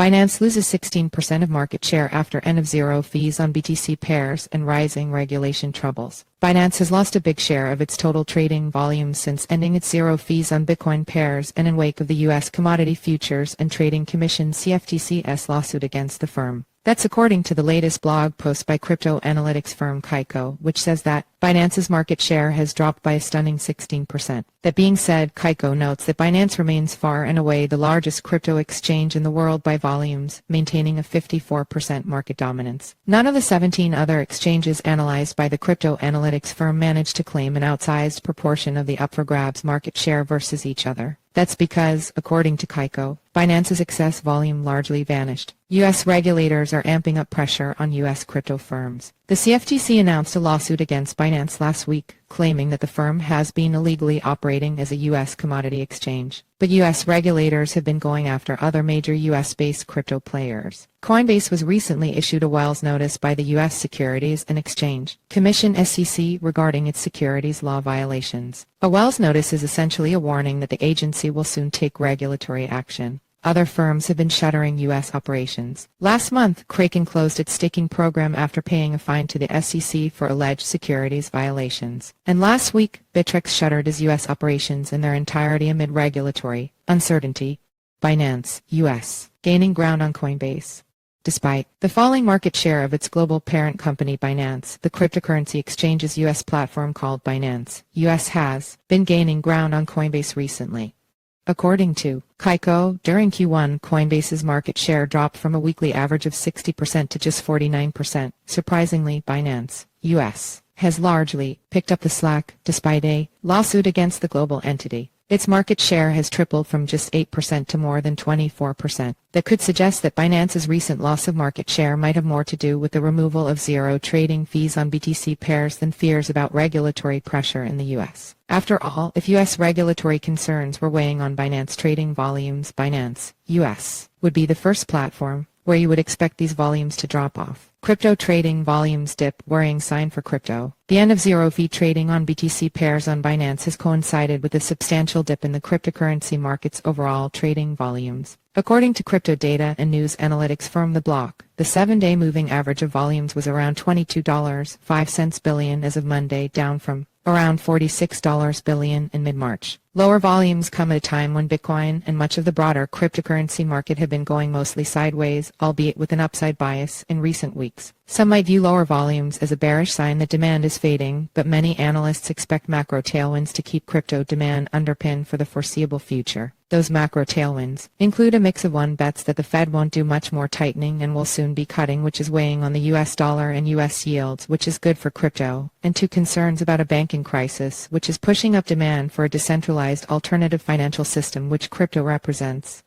Binance loses 16% of market share after end of zero fees on BTC pairs and rising regulation troubles. Binance has lost a big share of its total trading volume since ending its zero fees on Bitcoin pairs and in wake of the U.S. Commodity Futures and Trading Commission CFTC's lawsuit against the firm. That's according to the latest blog post by crypto analytics firm Kaiko, which says that Binance's market share has dropped by a stunning 16%. That being said, Kaiko notes that Binance remains far and away the largest crypto exchange in the world by volumes, maintaining a 54% market dominance. None of the 17 other exchanges analyzed by the crypto analytics firm managed to claim an outsized proportion of the up-for-grabs market share versus each other. That's because, according to Kaiko, Binance's excess volume largely vanished. U.S. regulators are amping up pressure on U.S. crypto firms. The CFTC announced a lawsuit against Binance last week, claiming that the firm has been illegally operating as a U.S. commodity exchange. But U.S. regulators have been going after other major U.S.-based crypto players. Coinbase was recently issued a Wells notice by the U.S. Securities and Exchange Commission (SEC) regarding its securities law violations. A Wells notice is essentially a warning that the agency will soon take regulatory action. Other firms have been shuttering U.S. operations. Last month, Kraken closed its staking program after paying a fine to the SEC for alleged securities violations. And last week, Bittrex shuttered its U.S. operations in their entirety amid regulatory uncertainty. Binance, U.S., gaining ground on Coinbase. Despite the falling market share of its global parent company Binance, the cryptocurrency exchange's U.S. platform called Binance, U.S. has been gaining ground on Coinbase recently. According to Kaiko, during Q1, Coinbase's market share dropped from a weekly average of 60% to just 49%. Surprisingly, Binance, U.S., has largely picked up the slack, despite a lawsuit against the global entity. Its market share has tripled from just 8% to more than 24%. That could suggest that Binance's recent loss of market share might have more to do with the removal of zero trading fees on BTC pairs than fears about regulatory pressure in the U.S. After all, if U.S. regulatory concerns were weighing on Binance trading volumes, Binance, U.S., would be the first platform where you would expect these volumes to drop off. Crypto trading volumes dip, worrying sign for crypto. The end of zero-fee trading on BTC pairs on Binance has coincided with a substantial dip in the cryptocurrency market's overall trading volumes. According to crypto data and news analytics firm The Block, the 7-day moving average of volumes was around $22.05 billion as of Monday, down from around $46 billion in mid-March. Lower volumes come at a time when Bitcoin and much of the broader cryptocurrency market have been going mostly sideways, albeit with an upside bias, in recent weeks. Some might view lower volumes as a bearish sign that demand is fading, but many analysts expect macro tailwinds to keep crypto demand underpinned for the foreseeable future. Those macro tailwinds include a mix of one, bets that the Fed won't do much more tightening and will soon be cutting, which is weighing on the US dollar and US yields, which is good for crypto, and two, concerns about a banking crisis, which is pushing up demand for a decentralized alternative financial system, which crypto represents.